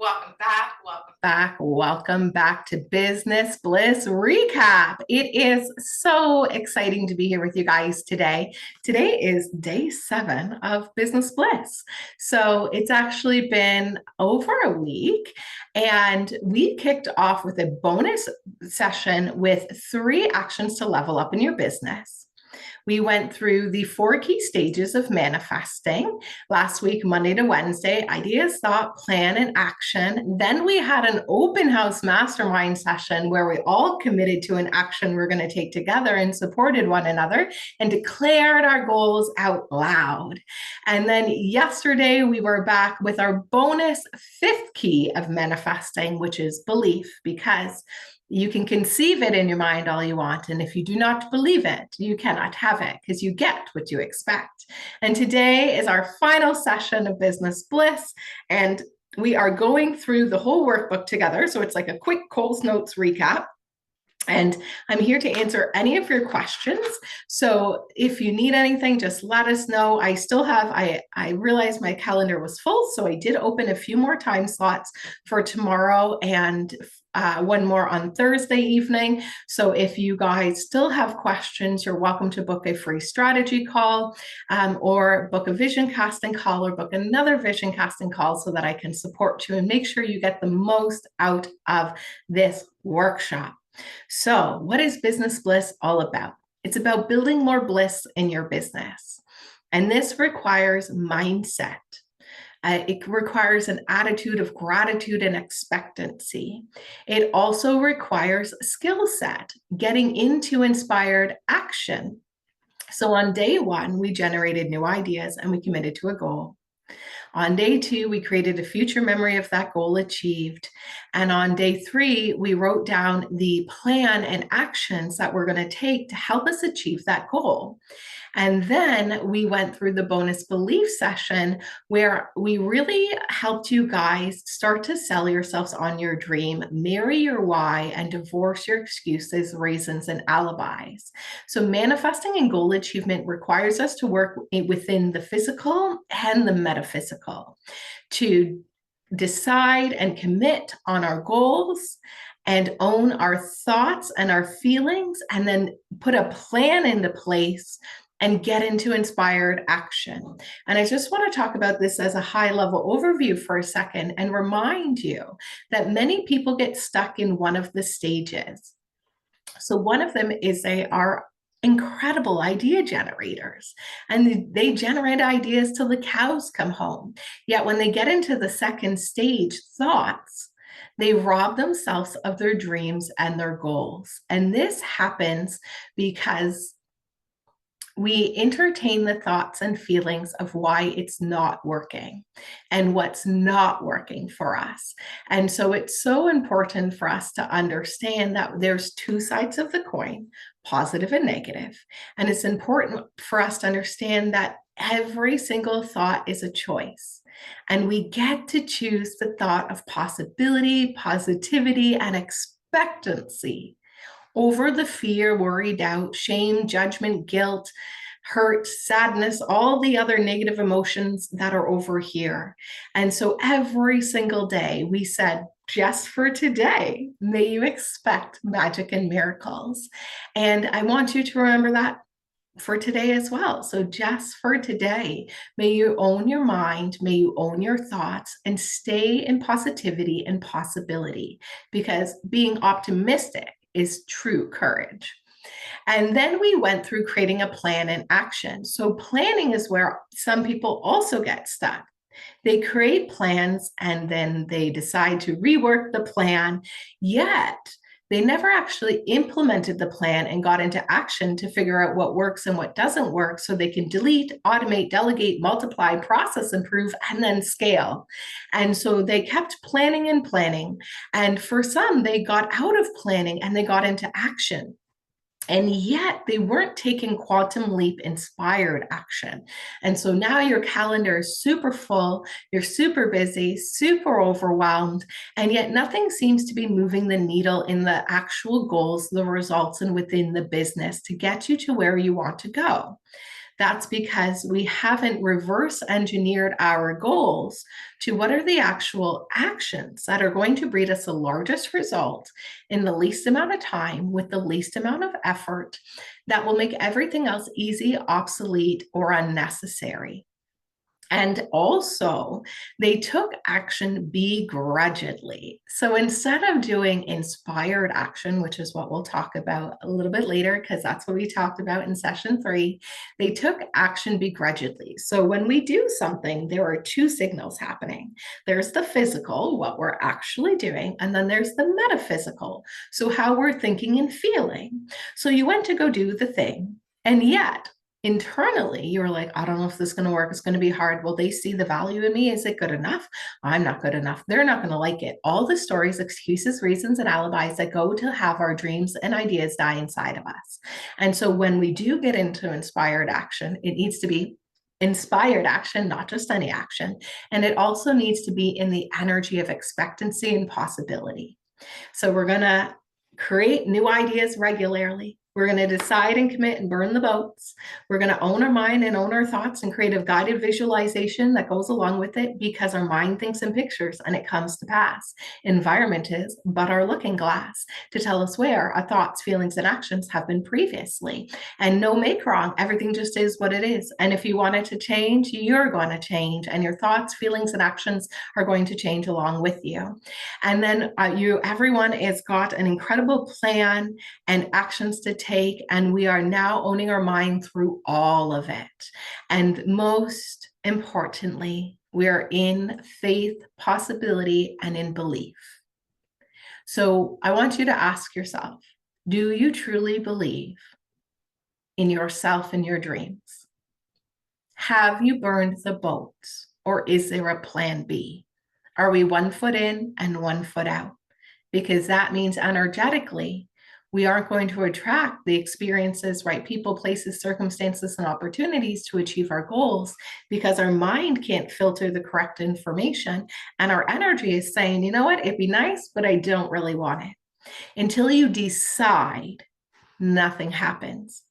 Welcome back. Welcome back to Business Bliss Recap. It is so exciting to be here with you guys today. Today is day 7 of Business Bliss. So it's actually been over a week, and we kicked off with a bonus session with 3 actions to level up in your business. We went through the 4 key stages of manifesting last week, Monday to Wednesday: ideas, thought, plan, and action. Then we had an open house mastermind session where we all committed to an action we're going to take together and supported one another and declared our goals out loud. And then yesterday we were back with our bonus 5th key of manifesting, which is belief, because you can conceive it in your mind all you want, and if you do not believe it, you cannot have it, because you get what you expect. And today is our final session of Business Bliss, and we are going through the whole workbook together. So it's like a quick Coles Notes recap. And I'm here to answer any of your questions. So if you need anything, just let us know. I still have, I realized my calendar was full, so I did open a few more time slots for tomorrow and one more on Thursday evening. So if you guys still have questions, you're welcome to book a free strategy call, or book a vision casting call, or book another vision casting call so that I can support you and make sure you get the most out of this workshop. So, what is Business Bliss all about? It's about building more bliss in your business. And this requires mindset. It requires an attitude of gratitude and expectancy. It also requires skill set, getting into inspired action. So on day 1, we generated new ideas and we committed to a goal. On day 2, we created a future memory of that goal achieved. And on day 3, we wrote down the plan and actions that we're going to take to help us achieve that goal. And then we went through the bonus belief session where we really helped you guys start to sell yourselves on your dream, marry your why, and divorce your excuses, reasons, and alibis. So manifesting and goal achievement requires us to work within the physical and the metaphysical to decide and commit on our goals and own our thoughts and our feelings, and then put a plan into place and get into inspired action. And I just want to talk about this as a high-level overview for a second and remind you that many people get stuck in one of the stages. So one of them is they are incredible idea generators, and they generate ideas till the cows come home. Yet when they get into the second stage, thoughts, they rob themselves of their dreams and their goals. And this happens because we entertain the thoughts and feelings of why it's not working and what's not working for us. And so it's so important for us to understand that there's 2 sides of the coin, positive and negative. And it's important for us to understand that every single thought is a choice. And we get to choose the thought of possibility, positivity, and expectancy over the fear, worry, doubt, shame, judgment, guilt, hurt, sadness, all the other negative emotions that are over here. And so every single day we said, just for today, may you expect magic and miracles. And I want you to remember that for today as well. So just for today, may you own your mind, may you own your thoughts, and stay in positivity and possibility, because being optimistic is true courage. And then we went through creating a plan and action. So planning is where some people also get stuck. They create plans and then they decide to rework the plan, yet they never actually implemented the plan and got into action to figure out what works and what doesn't work so they can delete, automate, delegate, multiply, process, improve, and then scale. And so they kept planning and planning. And for some, they got out of planning and they got into action. And yet they weren't taking quantum leap inspired action. And so now your calendar is super full, you're super busy, super overwhelmed, and yet nothing seems to be moving the needle in the actual goals, the results, and within the business to get you to where you want to go. That's because we haven't reverse engineered our goals to what are the actual actions that are going to breed us the largest result in the least amount of time with the least amount of effort that will make everything else easy, obsolete, or unnecessary. And also, they took action begrudgingly. So instead of doing inspired action, which is what we'll talk about a little bit later, because that's what we talked about in session 3, they took action begrudgingly. So when we do something, there are two signals happening. There's the physical, what we're actually doing, and then there's the metaphysical, so how we're thinking and feeling. So you went to go do the thing, and yet internally you're like, I don't know if this is going to work, it's going to be hard. Will they see the value in me? Is it good enough? I'm not good enough. They're not going to like it. All the stories, excuses, reasons, and alibis that go to have our dreams and ideas die inside of us. And so when we do get into inspired action, it needs to be inspired action, not just any action. And it also needs to be in the energy of expectancy and possibility. So we're going to create new ideas regularly. We're going to decide and commit and burn the boats. We're going to own our mind and own our thoughts and create a guided visualization that goes along with it, because our mind thinks in pictures and it comes to pass. Environment is but our looking glass to tell us where our thoughts, feelings, and actions have been previously. And no make wrong. Everything just is what it is. And if you want it to change, you're going to change, and your thoughts, feelings, and actions are going to change along with you. And then everyone has got an incredible plan and actions to take, and we are now owning our mind through all of it. And most importantly, we are in faith, possibility, and in belief. So I want you to ask yourself, do you truly believe in yourself and your dreams? Have you burned the boats, or is there a plan B? Are we 1 foot in and 1 foot out? Because that means energetically, we aren't going to attract the experiences, right? People, places, circumstances, and opportunities to achieve our goals, because our mind can't filter the correct information. And our energy is saying, you know what, it'd be nice, but I don't really want it. Until you decide, nothing happens.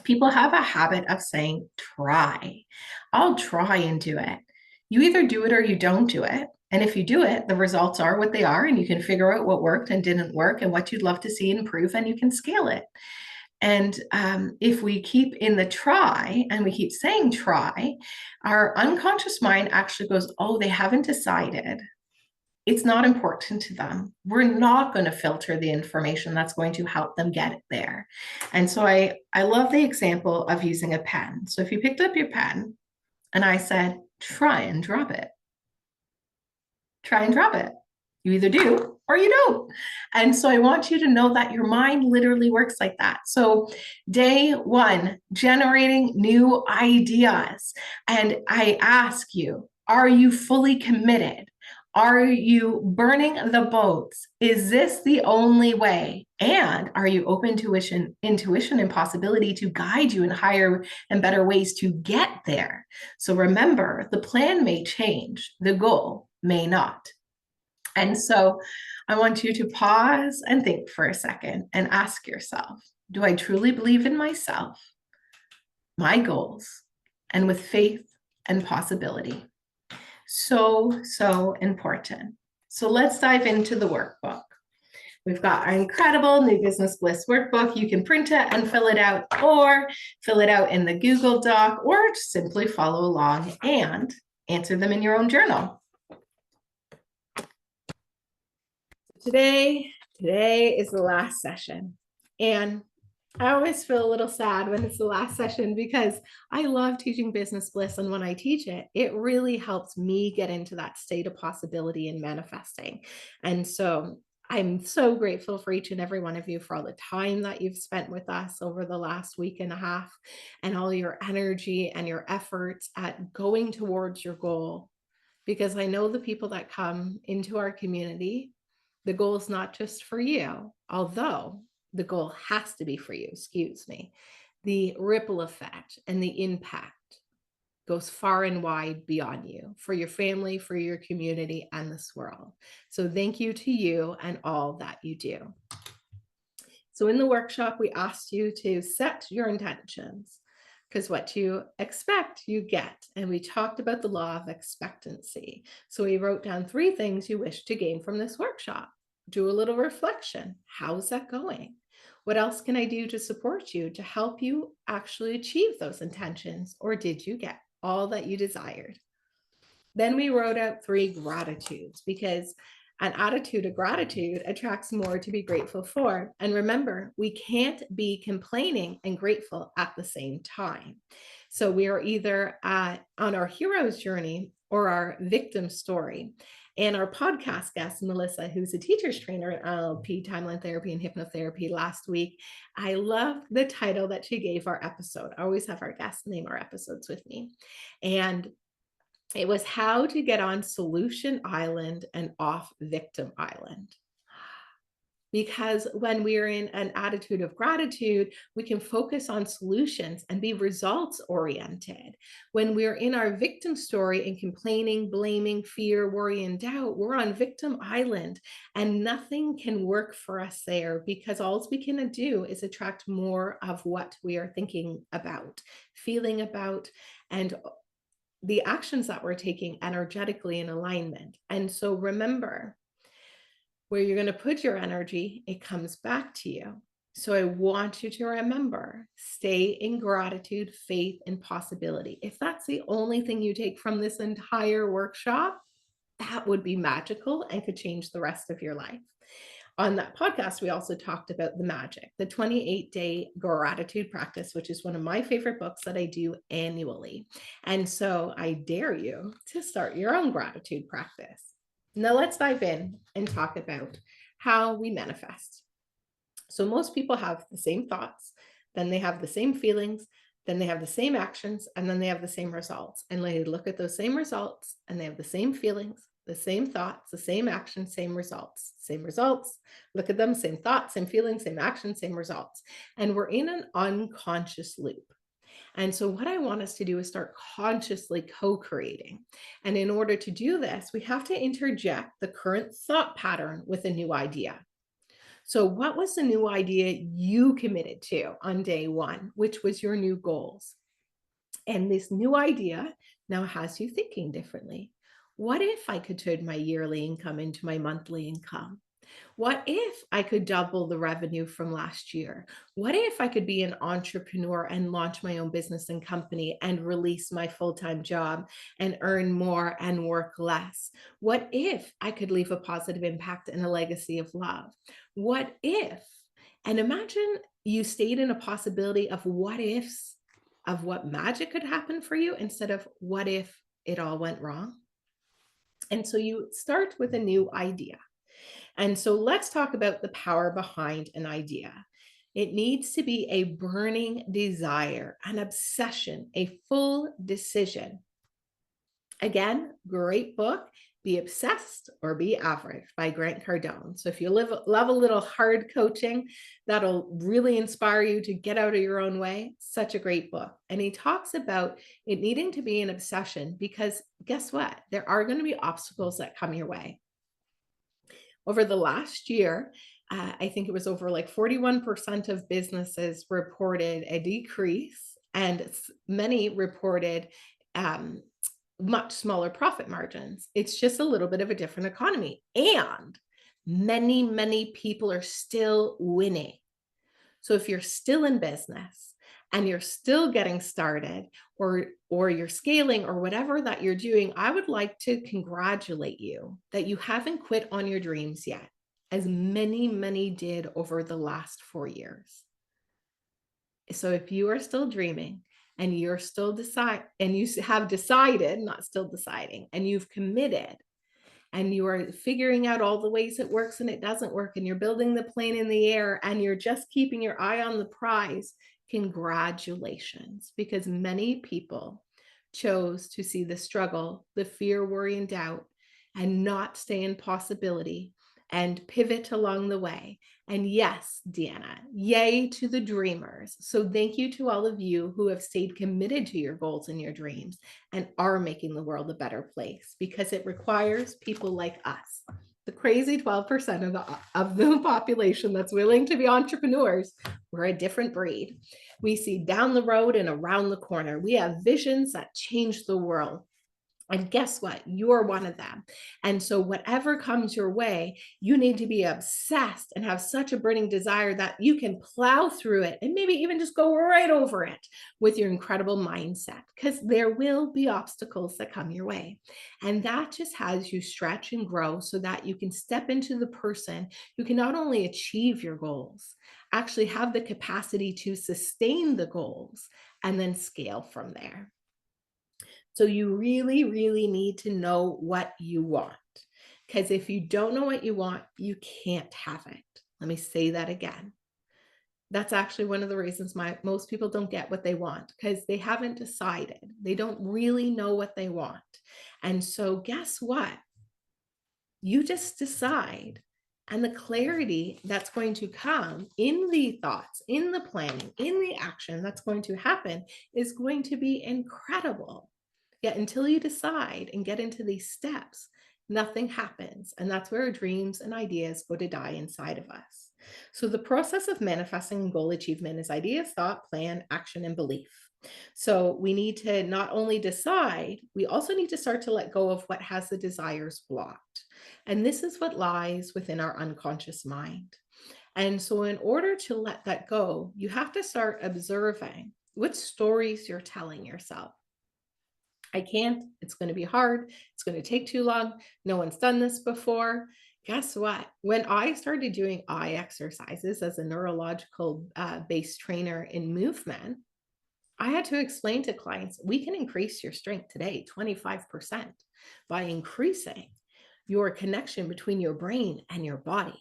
People have a habit of saying, try. I'll try and do it. You either do it or you don't do it. And if you do it, the results are what they are, and you can figure out what worked and didn't work and what you'd love to see improve, and you can scale it. And if we keep in the try and we keep saying try, our unconscious mind actually goes, oh, they haven't decided. It's not important to them. We're not going to filter the information that's going to help them get it there. And so I love the example of using a pen. So if you picked up your pen and I said, try and drop it. Try and drop it. You either do or you don't. And so I want you to know that your mind literally works like that. So day 1, generating new ideas. And I ask you, are you fully committed? Are you burning the boats? Is this the only way? And are you open to intuition and possibility to guide you in higher and better ways to get there? So remember, the plan may change, the goal may not. And so I want you to pause and think for a second and ask yourself, do I truly believe in myself, my goals, and with faith and possibility? So important. So let's dive into the workbook. We've got our incredible New Business Bliss workbook. You can print it and fill it out, or fill it out in the Google Doc, or simply follow along and answer them in your own journal. Today is the last session. And I always feel a little sad when it's the last session, because I love teaching Business Bliss. And when I teach it, it really helps me get into that state of possibility and manifesting. And so I'm so grateful for each and every one of you for all the time that you've spent with us over the last week and a half, and all your energy and your efforts at going towards your goal. Because I know the people that come into our community, the goal is not just for you, although the goal has to be for you, excuse me. The ripple effect and the impact goes far and wide beyond you, for your family, for your community, and this world. So thank you to you and all that you do. So in the workshop, we asked you to set your intentions. because what you expect, you get. And we talked about the law of expectancy. So we wrote down 3 things you wish to gain from this workshop. Do a little reflection. How's that going? What else can I do to support you to help you actually achieve those intentions? Or did you get all that you desired? Then we wrote out 3 gratitudes, because an attitude of gratitude attracts more to be grateful for. And remember, we can't be complaining and grateful at the same time. So we are either on our hero's journey or our victim story. And our podcast guest, Melissa, who's a teacher's trainer in NLP, timeline therapy, and hypnotherapy last week, I love the title that she gave our episode. I always have our guests name our episodes with me. And it was how to get on Solution Island and off Victim Island. Because when we're in an attitude of gratitude, we can focus on solutions and be results oriented. When we're in our victim story and complaining, blaming, fear, worry, and doubt, we're on Victim Island, and nothing can work for us there, because all we can do is attract more of what we are thinking about, feeling about, and the actions that we're taking energetically in alignment. And so remember, where you're going to put your energy, it comes back to you. So I want you to remember, stay in gratitude, faith, and possibility. If that's the only thing you take from this entire workshop, that would be magical and could change the rest of your life. On that podcast, we also talked about the magic, the 28-day gratitude practice, which is one of my favorite books that I do annually. And so I dare you to start your own gratitude practice. Now let's dive in and talk about how we manifest. So most people have the same thoughts, then they have the same feelings, then they have the same actions, and then they have the same results. And they look at those same results and they have the same feelings, the same thoughts, the same actions, same results, look at them, same thoughts, same feelings, same actions, same results. And we're in an unconscious loop. And so what I want us to do is start consciously co-creating. And in order to do this, we have to interject the current thought pattern with a new idea. So what was the new idea you committed to on day 1, which was your new goals? And this new idea now has you thinking differently. What if I could turn my yearly income into my monthly income? What if I could double the revenue from last year? What if I could be an entrepreneur and launch my own business and company and release my full-time job and earn more and work less? What if I could leave a positive impact and a legacy of love? What if? And imagine you stayed in a possibility of what ifs, of what magic could happen for you, instead of what if it all went wrong. And so you start with a new idea. And so let's talk about the power behind an idea. It needs to be a burning desire, an obsession, a full decision. Again, great book, Be Obsessed or Be Average by Grant Cardone. So if you love a little hard coaching, that'll really inspire you to get out of your own way. Such a great book. And he talks about it needing to be an obsession, because guess what? There are going to be obstacles that come your way. Over the last year, I think it was over like 41% of businesses reported a decrease, and many reported much smaller profit margins. It's just a little bit of a different economy. And many, many people are still winning. So if you're still in business and you're still getting started, or you're scaling, or whatever that you're doing, I would like to congratulate you that you haven't quit on your dreams yet, as many, many did over the last 4 years. So if you are still dreaming and you're still and you have decided, not still deciding, and you've committed, and you are figuring out all the ways it works and it doesn't work, and you're building the plane in the air, and you're just keeping your eye on the prize, congratulations, because many people chose to see the struggle, the fear, worry, and doubt, and not stay in possibility and pivot along the way. And yes, Deanna, yay to the dreamers. So thank you to all of you who have stayed committed to your goals and your dreams and are making the world a better place, because it requires people like us. the crazy 12% of the population that's willing to be entrepreneurs, we're a different breed. We see down the road and around the corner. We have visions that change the world. And guess what? You're one of them. And so, whatever comes your way, you need to be obsessed and have such a burning desire that you can plow through it and maybe even just go right over it with your incredible mindset, because there will be obstacles that come your way. And that just has you stretch and grow so that you can step into the person who can not only achieve your goals, actually have the capacity to sustain the goals and then scale from there. So you really, really need to know what you want. Because if you don't know what you want, you can't have it. Let me say that again. That's actually one of the reasons most people don't get what they want, because they haven't decided. They don't really know what they want. And so guess what? You just decide. And the clarity that's going to come in the thoughts, in the planning, in the action that's going to happen is going to be incredible. Yet until you decide and get into these steps, nothing happens. And that's where our dreams and ideas go to die inside of us. So the process of manifesting goal achievement is ideas, thought, plan, action, and belief. So we need to not only decide, we also need to start to let go of what has the desires blocked. And this is what lies within our unconscious mind. And so in order to let that go, you have to start observing what stories you're telling yourself. I can't, it's going to be hard, it's going to take too long, no one's done this before. Guess what? When I started doing eye exercises as a neurological based trainer in movement, I had to explain to clients, we can increase your strength today 25% by increasing your connection between your brain and your body.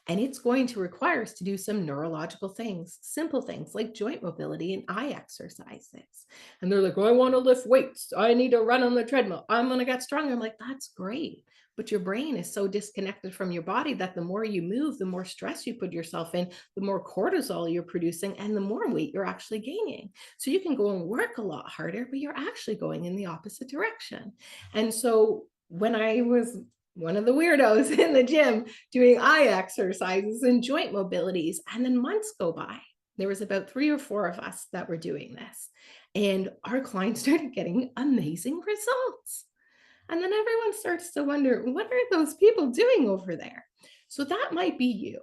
And it's going to require us to do some neurological things, simple things like joint mobility and eye exercises. And they're like, oh, I want to lift weights. I need to run on the treadmill. I'm going to get stronger. I'm like, that's great. But your brain is so disconnected from your body that the more you move, the more stress you put yourself in, the more cortisol you're producing, and the more weight you're actually gaining. So you can go and work a lot harder, but you're actually going in the opposite direction. And so when I was one of the weirdos in the gym doing eye exercises and joint mobilities, and then months go by, there was about 3 or 4 of us that were doing this, and our clients started getting amazing results. And then everyone starts to wonder, what are those people doing over there? So that might be you.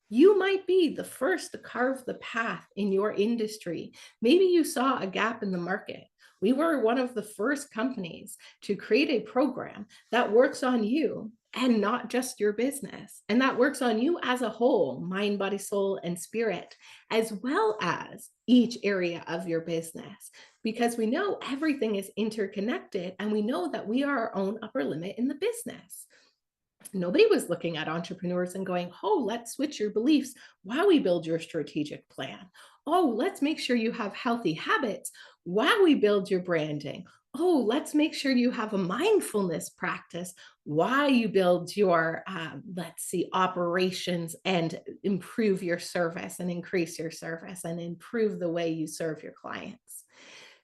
You might be the first to carve the path in your industry. Maybe you saw a gap in the market. We were one of the first companies to create a program that works on you and not just your business. And that works on you as a whole, mind, body, soul, and spirit, as well as each area of your business. Because we know everything is interconnected, and we know that we are our own upper limit in the business. Nobody was looking at entrepreneurs and going, oh, let's switch your beliefs while we build your strategic plan. Oh, let's make sure you have healthy habits while we build your branding. Oh, let's make sure you have a mindfulness practice while you build your, operations and improve your service and increase your service and improve the way you serve your clients.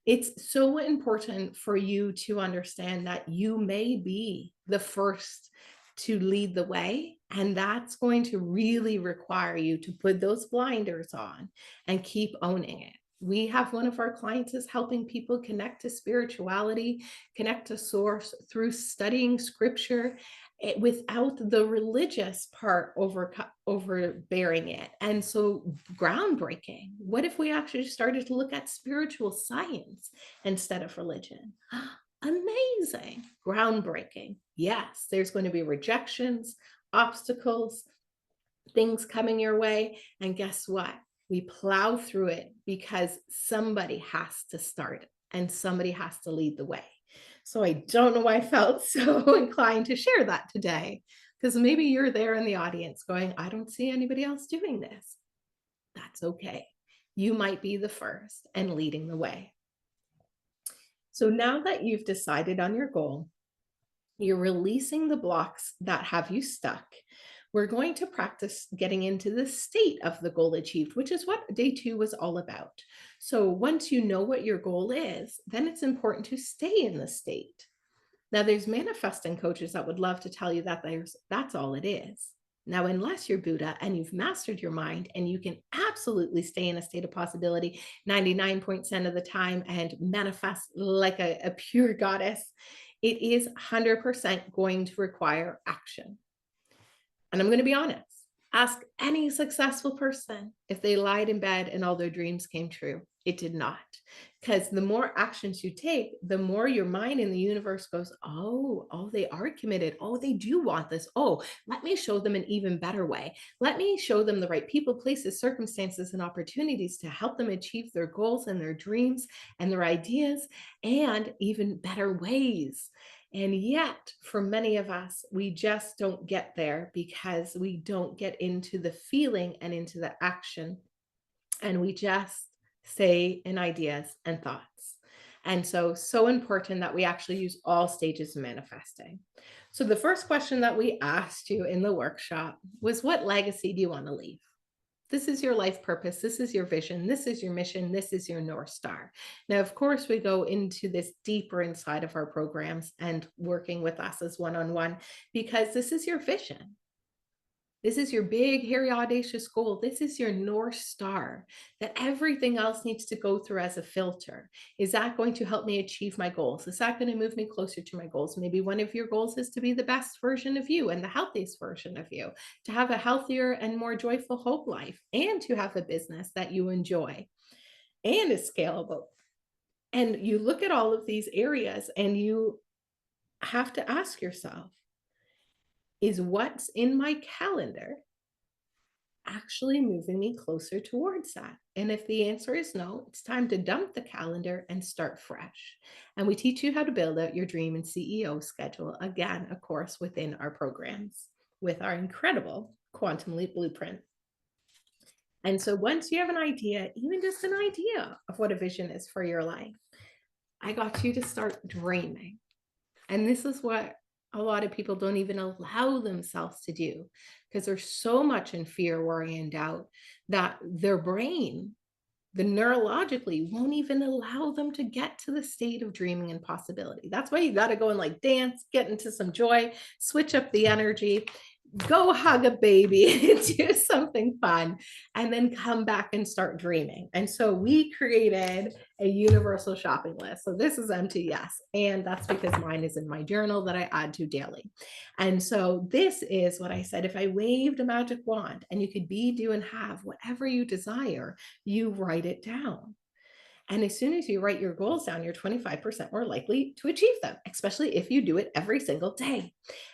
It's so important for you to understand that you may be the first to lead the way. And that's going to really require you to put those blinders on and keep owning it. We have one of our clients is helping people connect to spirituality, connect to source through studying scripture without the religious part overbearing it. And so groundbreaking. What if we actually started to look at spiritual science instead of religion? Amazing, groundbreaking. Yes, there's going to be rejections, obstacles, things coming your way. And guess what? We plow through it because somebody has to start and somebody has to lead the way. So I don't know why I felt so inclined to share that today, because maybe you're there in the audience going, I don't see anybody else doing this. That's okay. You might be the first and leading the way. So now that you've decided on your goal, you're releasing the blocks that have you stuck. We're going to practice getting into the state of the goal achieved, which is what day 2 was all about. So once you know what your goal is, then it's important to stay in the state. Now, there's manifesting coaches that would love to tell you that that's all it is. Now, unless you're Buddha and you've mastered your mind and you can absolutely stay in a state of possibility 99% of the time and manifest like a pure goddess, it is 100% going to require action. And I'm going to be honest. Ask any successful person if they lied in bed and all their dreams came true. It did not. Because the more actions you take, the more your mind and the universe goes, oh, they are committed. Oh, they do want this. Oh, let me show them an even better way. Let me show them the right people, places, circumstances, and opportunities to help them achieve their goals and their dreams and their ideas and even better ways. And yet, for many of us, we just don't get there because we don't get into the feeling and into the action. And we just say in ideas and thoughts. And so important that we actually use all stages of manifesting. So the first question that we asked you in the workshop was, what legacy do you want to leave? This is your life purpose. This is your vision. This is your mission. This is your North Star. Now, of course, we go into this deeper inside of our programs and working with us as one-on-one because this is your vision. This is your big, hairy, audacious goal. This is your North Star that everything else needs to go through as a filter. Is that going to help me achieve my goals? Is that going to move me closer to my goals? Maybe one of your goals is to be the best version of you and the healthiest version of you, to have a healthier and more joyful hope life, and to have a business that you enjoy and is scalable. And you look at all of these areas and you have to ask yourself, is what's in my calendar actually moving me closer towards that? And if the answer is no, it's time to dump the calendar and start fresh. And we teach you how to build out your dream and CEO schedule, again, of course, within our programs with our incredible Quantum Leap Blueprint. And so once you have an idea, even just an idea of what a vision is for your life, I got you to start dreaming. And this is what a lot of people don't even allow themselves to do because they're so much in fear, worry, and doubt that their brain, the neurologically, won't even allow them to get to the state of dreaming and possibility. That's why you got to go and like dance, get into some joy, switch up the energy, go hug a baby, do something fun, and then come back and start dreaming. And so we created a universal shopping list. So this is MTS, and that's because mine is in my journal that I add to daily. And so this is what I said, if I waved a magic wand and you could be, do, and have whatever you desire, you write it down. And as soon as you write your goals down, you're 25% more likely to achieve them, especially if you do it every single day.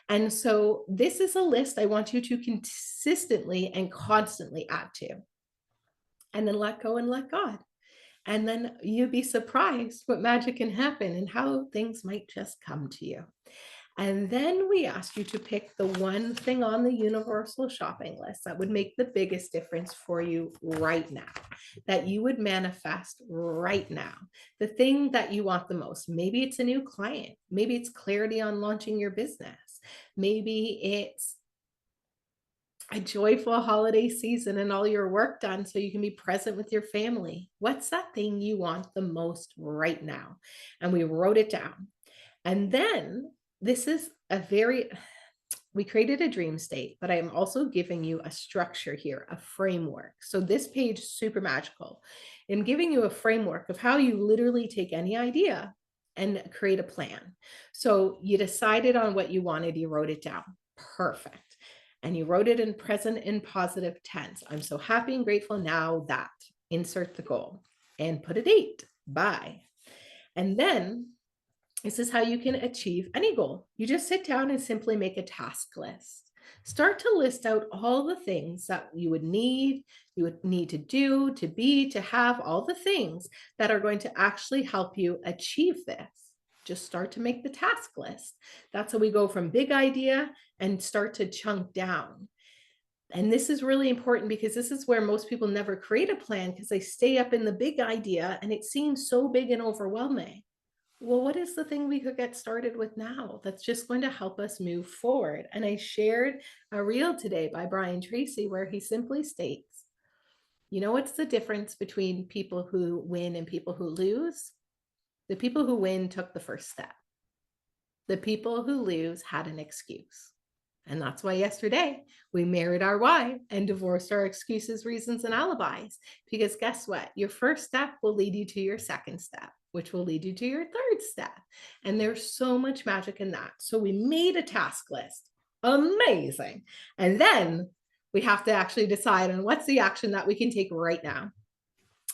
And so this is a list I want you to consistently and constantly add to. And then let go and let God. And then you'd be surprised what magic can happen and how things might just come to you. And then we ask you to pick the one thing on the universal shopping list that would make the biggest difference for you right now, that you would manifest right now, the thing that you want the most. Maybe it's a new client. Maybe it's clarity on launching your business. Maybe it's a joyful holiday season and all your work done so you can be present with your family. What's that thing you want the most right now? And we wrote it down. And then this is we created a dream state, but I am also giving you a structure here, a framework. So this page is super magical. I'm giving you a framework of how you literally take any idea and create a plan. So you decided on what you wanted, you wrote it down. Perfect. And you wrote it in present and positive tense. I'm so happy and grateful now that, insert the goal and put a date, by. And then this is how you can achieve any goal. You just sit down and simply make a task list. Start to list out all the things that you would need to do, to be, to have, all the things that are going to actually help you achieve this. Just start to make the task list. That's how we go from big idea and start to chunk down. And this is really important because this is where most people never create a plan because they stay up in the big idea and it seems so big and overwhelming. Well, what is the thing we could get started with now that's just going to help us move forward? And I shared a reel today by Brian Tracy where he simply states, you know, what's the difference between people who win and people who lose? The people who win took the first step. The people who lose had an excuse. And that's why yesterday we married our why and divorced our excuses, reasons, and alibis. Because guess what? Your first step will lead you to your second step, which will lead you to your third step. And there's so much magic in that. So we made a task list. Amazing. And then we have to actually decide on what's the action that we can take right now.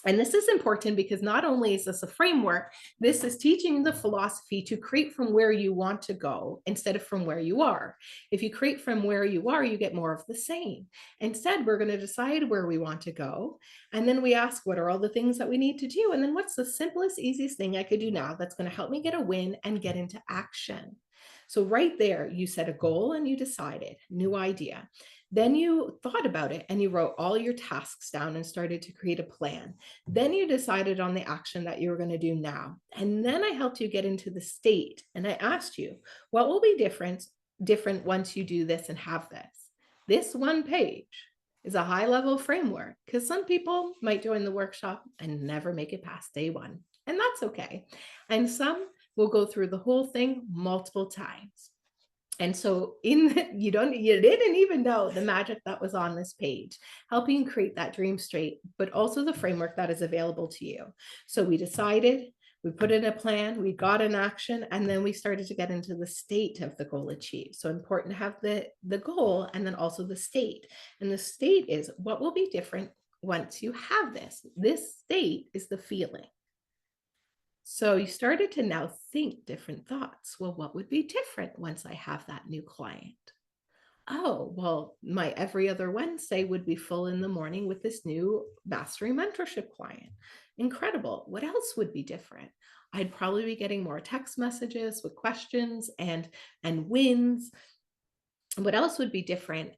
And this is important because not only is this a framework, this is teaching the philosophy to create from where you want to go instead of from where you are. If you create from where you are, you get more of the same. Instead, we're going to decide where we want to go. And then we ask, what are all the things that we need to do? And then what's the simplest, easiest thing I could do now that's going to help me get a win and get into action? So right there, you set a goal and you decided, new idea. Then you thought about it and you wrote all your tasks down and started to create a plan. Then you decided on the action that you were going to do now. And then I helped you get into the state. And I asked you, what will be different once you do this and have this? This one page is a high level framework because some people might join the workshop and never make it past day one. And that's okay. And some will go through the whole thing multiple times. And so you didn't even know the magic that was on this page, helping create that dream state, but also the framework that is available to you. So we decided, we put in a plan, we got an action, and then we started to get into the state of the goal achieved. So important to have the goal and then also the state. And the state is what will be different once you have this. This state is the feeling. So you started to now think different thoughts. Well, what would be different once I have that new client? Oh, well, my every other Wednesday would be full in the morning with this new mastery mentorship client. Incredible. What else would be different? I'd probably be getting more text messages with questions and wins. What else would be different?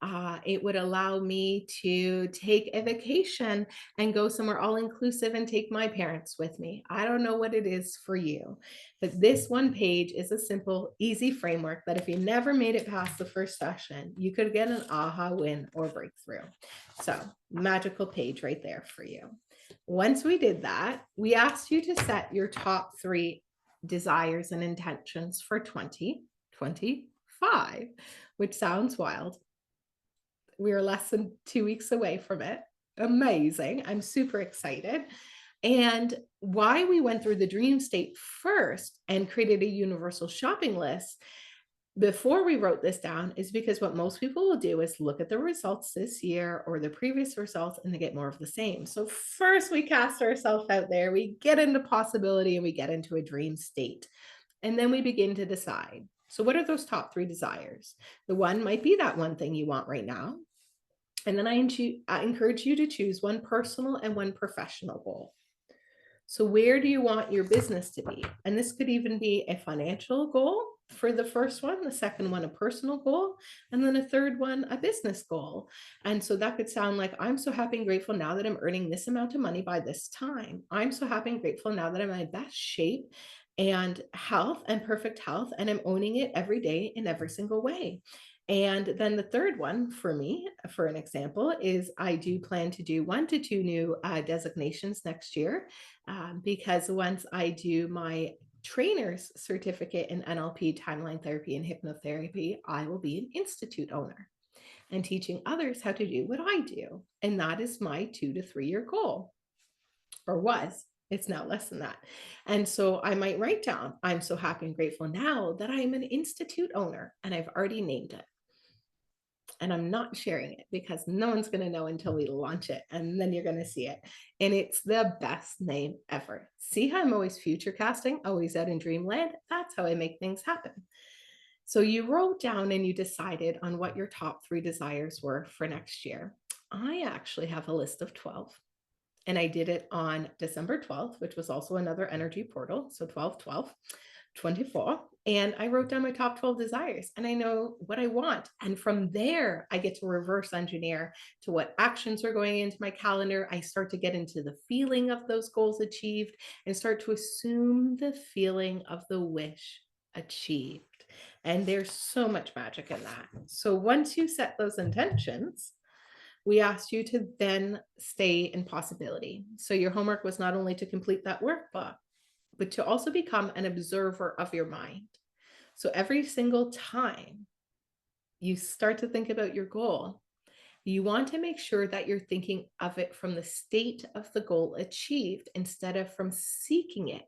It would allow me to take a vacation and go somewhere all inclusive and take my parents with me. I don't know what it is for you, but this one page is a simple, easy framework that if you never made it past the first session, you could get an aha win or breakthrough. So magical page right there for you. Once we did that, we asked you to set your top 3 desires and intentions for 2025, which sounds wild. We are less than 2 weeks away from it. Amazing. I'm super excited. And why we went through the dream state first and created a universal shopping list before we wrote this down is because what most people will do is look at the results this year or the previous results and they get more of the same. So first we cast ourselves out there, we get into possibility and we get into a dream state. And then we begin to decide. So what are those top 3 desires? The one might be that one thing you want right now. And then I encourage you to choose one personal and one professional goal. So where do you want your business to be? And this could even be a financial goal for the first one, the second one, a personal goal, and then a third one, a business goal. And so that could sound like, I'm so happy and grateful now that I'm earning this amount of money by this time. I'm so happy and grateful now that I'm in my best shape and health and perfect health, and I'm owning it every day in every single way. And then the third one for me, for an example, is I do plan to do 1 to 2 new designations next year because once I do my trainer's certificate in NLP, timeline therapy, and hypnotherapy, I will be an institute owner and teaching others how to do what I do. And that is my 2 to 3 year goal, or was. It's now less than that. And so I might write down, I'm so happy and grateful now that I'm an institute owner and I've already named it. And I'm not sharing it because no one's going to know until we launch it. And then you're going to see it. And it's the best name ever. See how I'm always future casting, always out in dreamland? That's how I make things happen. So you wrote down and you decided on what your top 3 desires were for next year. I actually have a list of 12. And I did it on December 12th, which was also another energy portal. So 12/12/24. And I wrote down my top 12 desires and I know what I want. And from there, I get to reverse engineer to what actions are going into my calendar. I start to get into the feeling of those goals achieved and start to assume the feeling of the wish achieved. And there's so much magic in that. So once you set those intentions, we asked you to then stay in possibility. So your homework was not only to complete that workbook, but to also become an observer of your mind. So every single time you start to think about your goal, you want to make sure that you're thinking of it from the state of the goal achieved instead of from seeking it.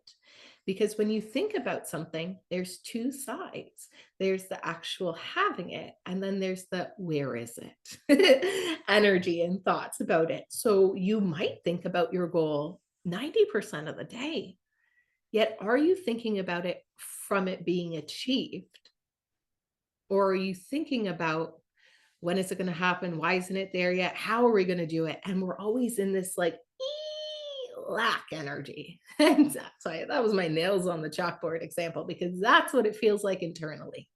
Because when you think about something, there's two sides. There's the actual having it, and then there's the where is it energy and thoughts about it. So you might think about your goal 90% of the day, yet are you thinking about it from it being achieved? Or are you thinking about when is it going to happen? Why isn't it there yet? How are we going to do it? And we're always in this like lack energy. And that's why that was my nails on the chalkboard example, because that's what it feels like internally.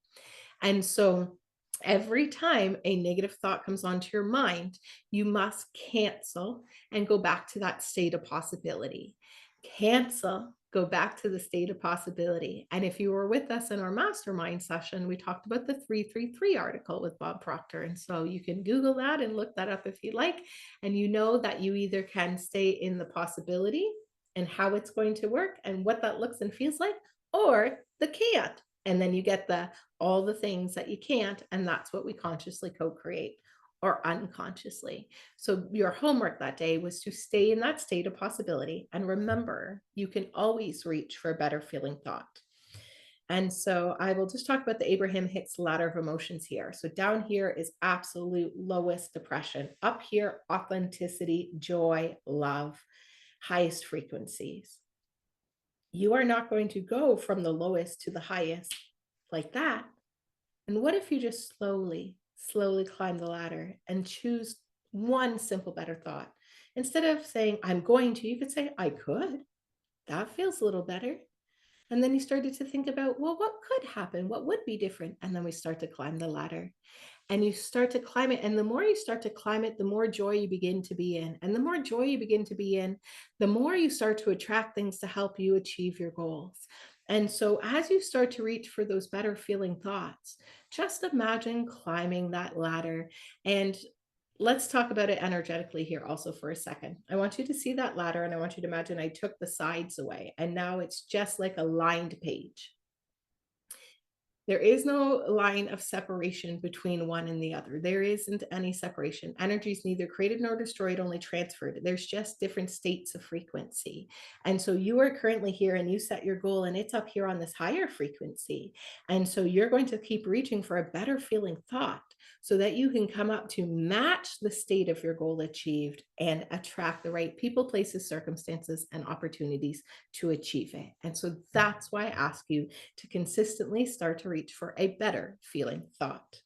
And so every time a negative thought comes onto your mind, you must cancel and go back to that state of possibility. Cancel, go back to the state of possibility. And if you were with us in our mastermind session, we talked about the 333 article with Bob Proctor. And so you can Google that and look that up if you like. And you know that you either can stay in the possibility and how it's going to work and what that looks and feels like, or the can't. And then you get the all the things that you can't, and that's what we consciously co-create or unconsciously. So your homework that day was to stay in that state of possibility, and remember, you can always reach for a better feeling thought. And so I will just talk about the Abraham Hicks ladder of emotions here. So down here is absolute lowest depression. Up here, authenticity, joy, love, highest frequencies. You are not going to go from the lowest to the highest like that. And what if you just slowly climb the ladder and choose one simple, better thought? Instead of saying, I'm going to, you could say, I could. That feels a little better. And then you started to think about, well, what could happen? What would be different? And then we start to climb the ladder. And you start to climb it. And the more you start to climb it, the more joy you begin to be in. And the more joy you begin to be in, the more you start to attract things to help you achieve your goals. And so as you start to reach for those better feeling thoughts, just imagine climbing that ladder. And let's talk about it energetically here also for a second. I want you to see that ladder, and I want you to imagine I took the sides away, and now it's just like a lined page. There is no line of separation between one and the other. There isn't any separation. Energy is neither created nor destroyed, only transferred. There's just different states of frequency. And so you are currently here and you set your goal and it's up here on this higher frequency. And so you're going to keep reaching for a better feeling thought so that you can come up to match the state of your goal achieved and attract the right people, places, circumstances, and opportunities to achieve it. And so that's why I ask you to consistently start to reach for a better feeling thought.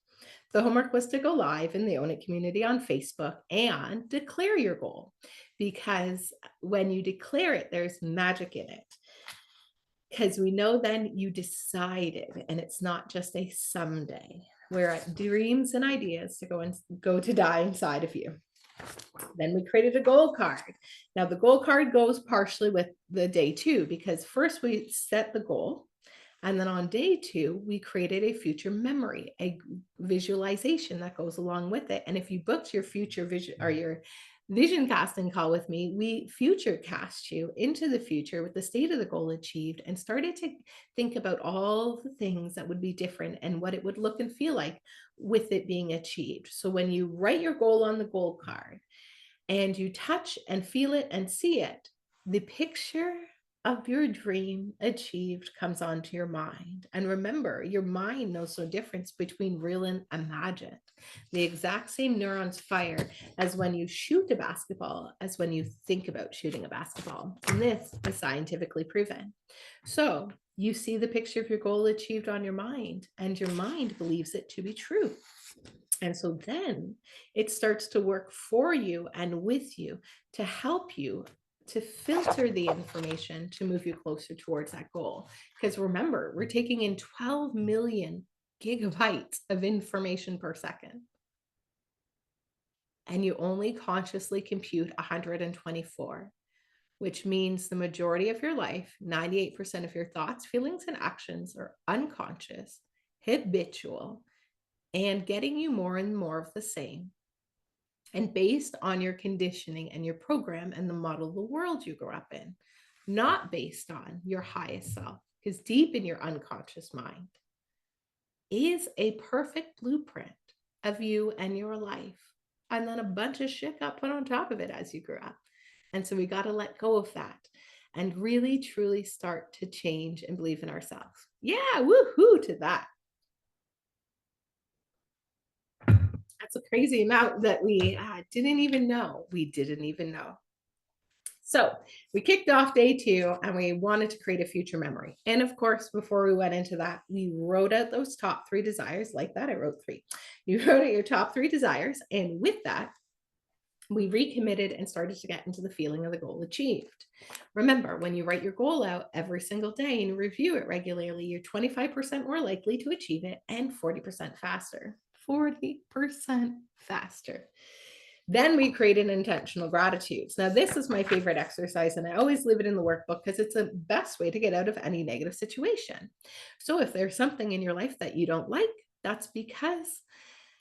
The homework was to go live in the Own It community on Facebook and declare your goal, because when you declare it, there's magic in it. Because we know then you decided, and it's not just a someday, where dreams and ideas to go to die inside of you. Then we created a goal card. Now the goal card goes partially with the day 2, because first we set the goal. And then on day 2, we created a future memory, a visualization that goes along with it. And if you booked your future vision or your vision casting call with me, we future cast you into the future with the state of the goal achieved and started to think about all the things that would be different and what it would look and feel like with it being achieved. So when you write your goal on the goal card and you touch and feel it and see it, the picture of your dream achieved comes onto your mind. And remember, your mind knows no difference between real and imagined. The exact same neurons fire as when you shoot a basketball as when you think about shooting a basketball. And this is scientifically proven. So you see the picture of your goal achieved on your mind, and your mind believes it to be true. And so then it starts to work for you and with you to help you to filter the information to move you closer towards that goal. Because remember, we're taking in 12 million gigabytes of information per second. And you only consciously compute 124, which means the majority of your life, 98% of your thoughts, feelings, and actions are unconscious, habitual, and getting you more and more of the same. And based on your conditioning and your program and the model of the world you grew up in, not based on your highest self, because deep in your unconscious mind, is a perfect blueprint of you and your life. And then a bunch of shit got put on top of it as you grew up. And so we got to let go of that and really truly start to change and believe in ourselves. Yeah, woohoo to that. That's a crazy amount that we didn't even know. We didn't even know. So we kicked off day 2 and we wanted to create a future memory. And of course, before we went into that, we wrote out those top 3 desires like that. I wrote 3. You wrote out your top 3 desires. And with that, we recommitted and started to get into the feeling of the goal achieved. Remember, when you write your goal out every single day and review it regularly, you're 25% more likely to achieve it and 40% faster. 40% faster. Then we created intentional gratitudes. Now, this is my favorite exercise, and I always leave it in the workbook because it's the best way to get out of any negative situation. So if there's something in your life that you don't like, that's because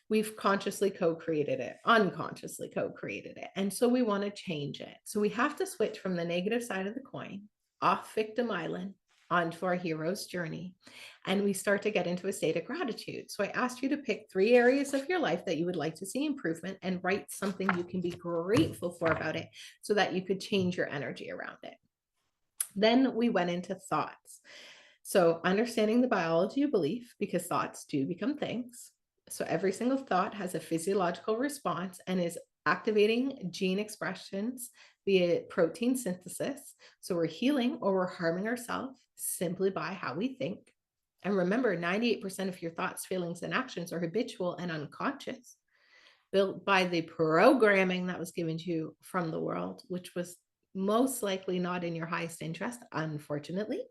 we've consciously co-created it, unconsciously co-created it. And so we want to change it. So we have to switch from the negative side of the coin, off victim island, onto our hero's journey. And we start to get into a state of gratitude. So I asked you to pick 3 areas of your life that you would like to see improvement and write something you can be grateful for about it so that you could change your energy around it. Then we went into thoughts. So understanding the biology of belief, because thoughts do become things. So every single thought has a physiological response and is activating gene expressions via protein synthesis. So we're healing or we're harming ourselves simply by how we think. And remember, 98% of your thoughts, feelings, and actions are habitual and unconscious, built by the programming that was given to you from the world, which was most likely not in your highest interest, unfortunately,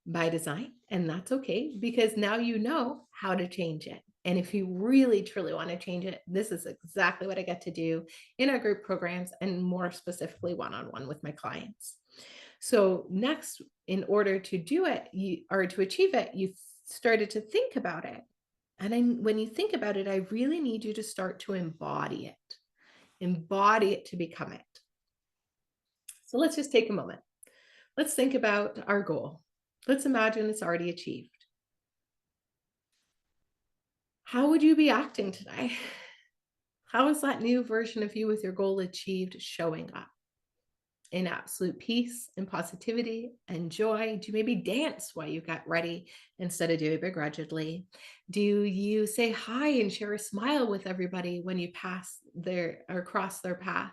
by design. And that's okay, because now you know how to change it. And if you really truly want to change it, this is exactly what I get to do in our group programs and more specifically one-on-one with my clients. So next, in order to do it, or to achieve it, you started to think about it. And when you think about it, I really need you to start to embody it to become it. So let's just take a moment. Let's think about our goal. Let's imagine it's already achieved. How would you be acting today? How is that new version of you with your goal achieved showing up? In absolute peace and positivity and joy? Do you maybe dance while you got ready instead of doing it begrudgingly? Do you say hi and share a smile with everybody when you pass their or cross their path?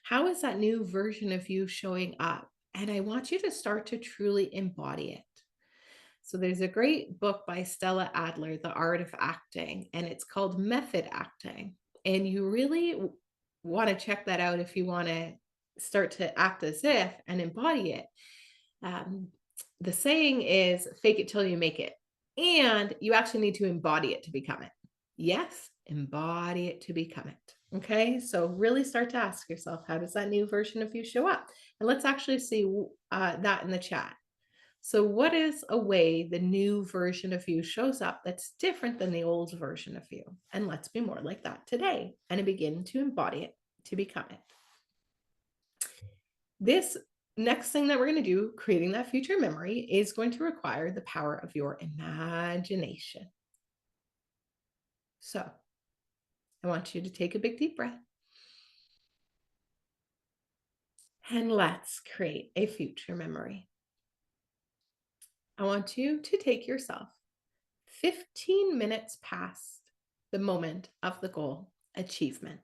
How is that new version of you showing up? And I want you to start to truly embody it. So there's a great book by Stella Adler, The Art of Acting, and it's called Method Acting. And you really want to check that out if you want to start to act as if and embody it. The saying is fake it till you make it. And you actually need to embody it to become it. Yes, embody it to become it. Okay, so really start to ask yourself, how does that new version of you show up? And let's actually see that in the chat. So what is a way the new version of you shows up that's different than the old version of you? And let's be more like that today and begin to embody it to become it. This next thing that we're going to do, creating that future memory, is going to require the power of your imagination. So I want you to take a big deep breath. And let's create a future memory. I want you to take yourself 15 minutes past the moment of the goal achievement.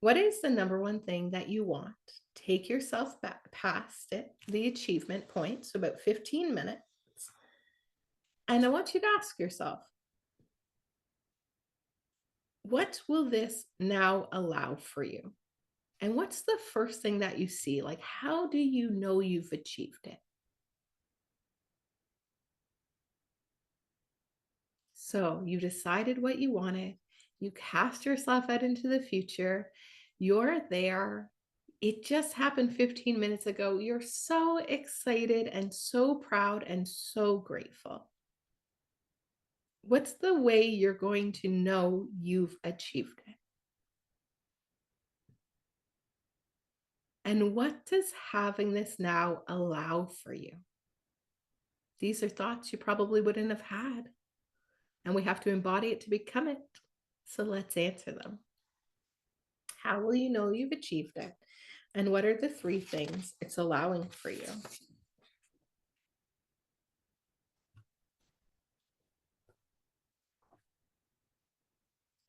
What is the number one thing that you want? Take yourself back past it, the achievement point, so about 15 minutes. And I want you to ask yourself, what will this now allow for you? And what's the first thing that you see? Like, how do you know you've achieved it? So you decided what you wanted. You cast yourself out into the future. You're there. It just happened 15 minutes ago. You're so excited and so proud and so grateful. What's the way you're going to know you've achieved it? And what does having this now allow for you? These are thoughts you probably wouldn't have had. and we have to embody it to become it. So let's answer them. How will you know you've achieved it? And what are the 3 things it's allowing for you?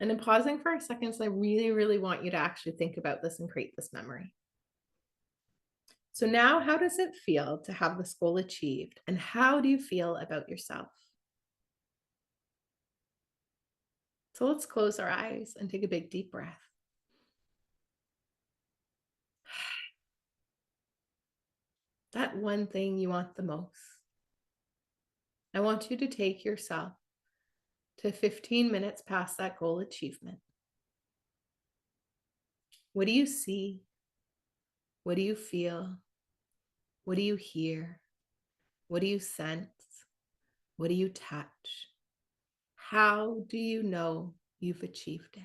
And in pausing for a second, I really, really want you to actually think about this and create this memory. So now, how does it feel to have this goal achieved? And how do you feel about yourself? So let's close our eyes and take a big, deep breath. That one thing you want the most. I want you to take yourself to 15 minutes past that goal achievement. What do you see? What do you feel? What do you hear? What do you sense? What do you touch? How do you know you've achieved it?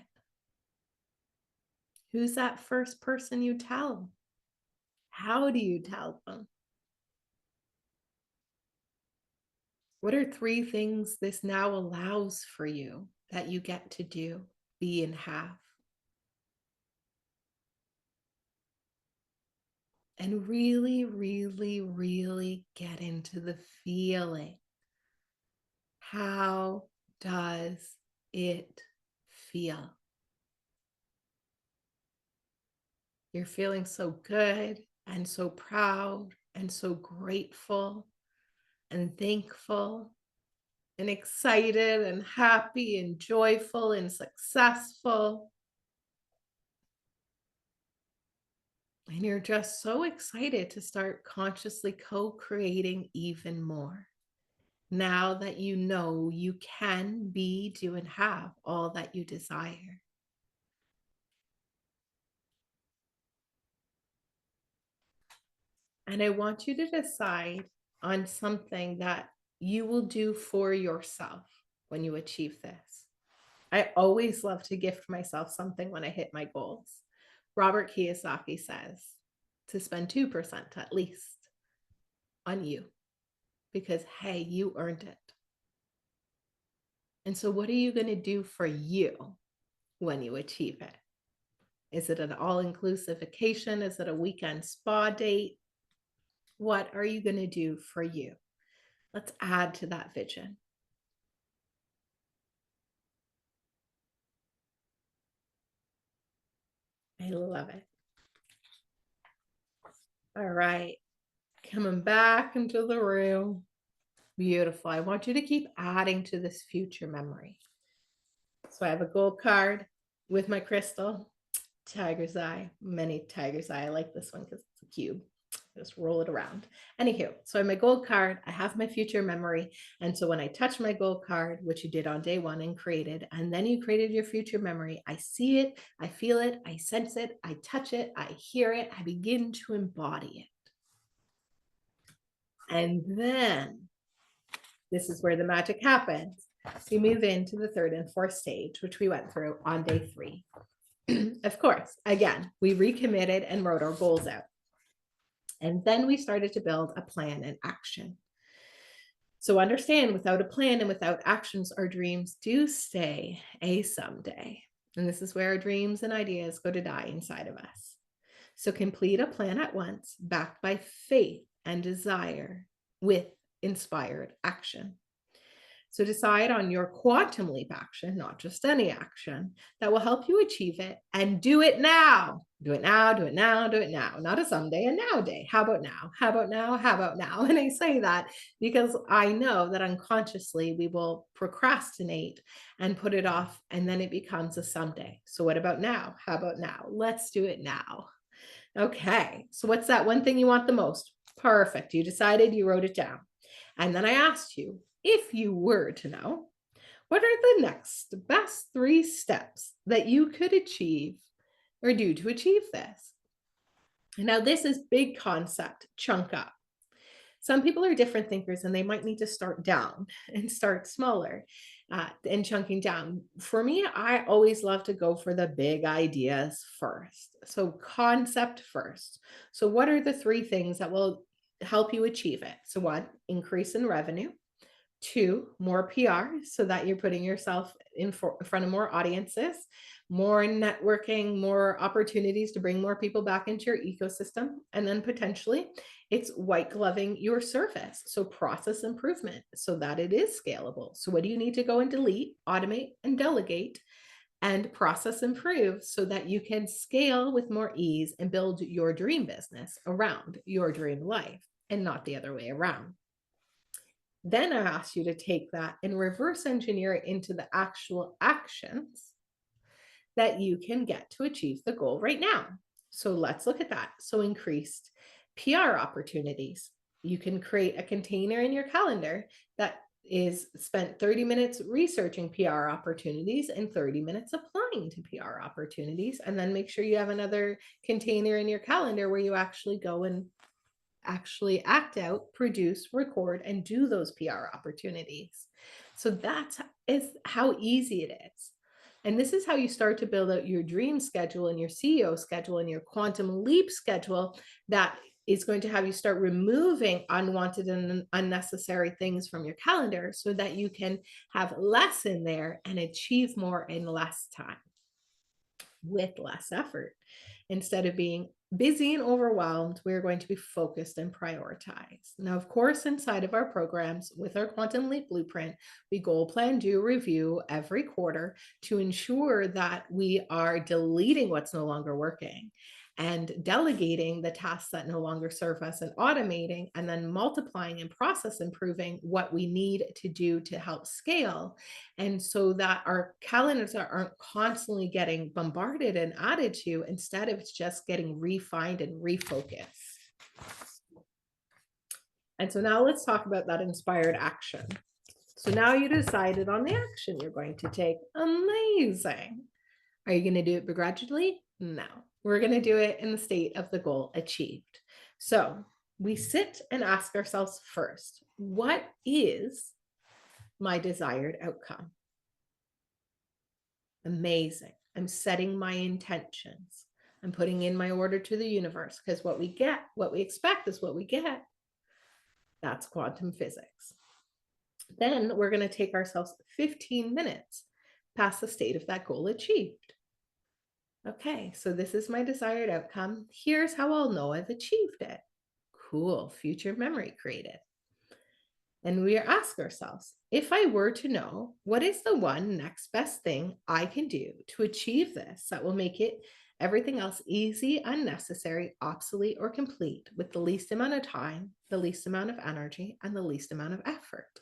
Who's that first person you tell? How do you tell them? What are 3 things this now allows for you that you get to do, be, and have? And really, really, really get into the feeling. How does it feel? You're feeling so good and so proud and so grateful and thankful and excited and happy and joyful and successful. And you're just so excited to start consciously co-creating even more. Now that you know you can be, do, and have all that you desire. And I want you to decide on something that you will do for yourself when you achieve this. I always love to gift myself something when I hit my goals. Robert Kiyosaki says to spend 2% at least on you because, hey, you earned it. And so, what are you going to do for you when you achieve it? Is it an all-inclusive vacation? Is it a weekend spa date? What are you going to do for you? Let's add to that vision. I love it. All right. Coming back into the room. Beautiful. I want you to keep adding to this future memory. So I have a gold card with my crystal, tiger's eye, many tiger's eye. I like this one because it's a cube. Just roll it around. Anywho, so I have my gold card, I have my future memory. And so when I touch my gold card, which you did on day 1 and created, and then you created your future memory, I see it, I feel it, I sense it, I touch it, I hear it, I begin to embody it. And then this is where the magic happens. We move into the 3rd and 4th stage, which we went through on day 3. Of course, again, we recommitted and wrote our goals out. And then we started to build a plan and action. So understand, without a plan and without actions, our dreams do stay a someday. And this is where our dreams and ideas go to die inside of us. So complete a plan at once, backed by faith and desire with inspired action. So decide on your quantum leap action, not just any action, that will help you achieve it, and do it now. Do it now, do it now, do it now. Not a someday, a now day. How about now? How about now? How about now? And I say that because I know that unconsciously we will procrastinate and put it off, and then it becomes a someday. So what about now? How about now? Let's do it now. Okay, so what's that one thing you want the most? Perfect. You decided, you wrote it down. And then I asked you, if you were to know, what are the next best 3 steps that you could achieve or do to achieve this? Now, this is big concept, chunk up. Some people are different thinkers and they might need to start down and start smaller and chunking down. For me, I always love to go for the big ideas first. So concept first. So what are the 3 things that will help you achieve it? So 1, increase in revenue. 2, more PR, so that you're putting yourself in front of more audiences, more networking, more opportunities to bring more people back into your ecosystem. And then potentially it's white gloving your service. So process improvement so that it is scalable. So what do you need to go and delete, automate, and delegate, and process improve so that you can scale with more ease and build your dream business around your dream life and not the other way around? Then I ask you to take that and reverse engineer it into the actual actions that you can get to achieve the goal right now. So let's look at that. So increased PR opportunities. You can create a container in your calendar that is spent 30 minutes researching PR opportunities and 30 minutes applying to PR opportunities. And then make sure you have another container in your calendar where you actually go and actually act out, produce, record, and do those PR opportunities. So that is how easy it is. And this is how you start to build out your dream schedule and your CEO schedule and your quantum leap schedule that is going to have you start removing unwanted and unnecessary things from your calendar so that you can have less in there and achieve more in less time with less effort. Instead of being busy and overwhelmed, we're going to be focused and prioritize. Now, of course, inside of our programs with our Quantum Leap Blueprint, we goal plan, do review every quarter to ensure that we are deleting what's no longer working and delegating the tasks that no longer serve us and automating, and then multiplying and process improving what we need to do to help scale. And so that our calendars aren't constantly getting bombarded and added to, instead of it's just getting refined and refocused. And so now let's talk about that inspired action. So now you decided on the action you're going to take. Amazing. Are you going to do it begrudgingly? No. We're going to do it in the state of the goal achieved. So we sit and ask ourselves first, what is my desired outcome? Amazing. I'm setting my intentions. I'm putting in my order to the universe, because what we get, what we expect is what we get. That's quantum physics. Then we're going to take ourselves 15 minutes past the state of that goal achieved. Okay, so this is my desired outcome. Here's how I'll know I've achieved it. Cool, future memory created. And we ask ourselves, if I were to know, what is the one next best thing I can do to achieve this that will make it everything else easy, unnecessary, obsolete, or complete with the least amount of time, the least amount of energy, and the least amount of effort?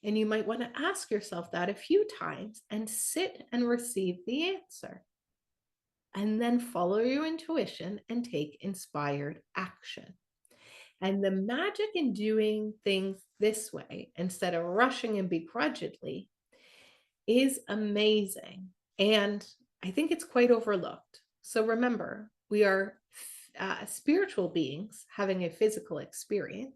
And you might want to ask yourself that a few times and sit and receive the answer. And then follow your intuition and take inspired action. And the magic in doing things this way, instead of rushing and begrudgingly, is amazing. And I think it's quite overlooked. So remember, we are spiritual beings having a physical experience.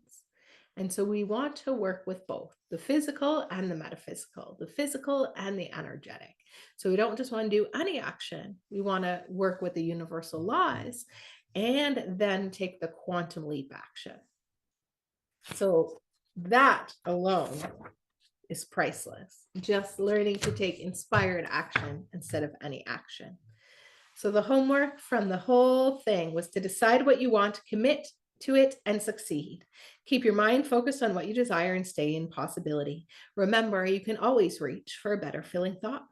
And so we want to work with both the physical and the metaphysical, the physical and the energetic. So we don't just want to do any action. We want to work with the universal laws and then take the quantum leap action. So that alone is priceless. Just learning to take inspired action instead of any action. So the homework from the whole thing was to decide what you want, commit to it, and succeed. Keep your mind focused on what you desire and stay in possibility. Remember, you can always reach for a better feeling thought.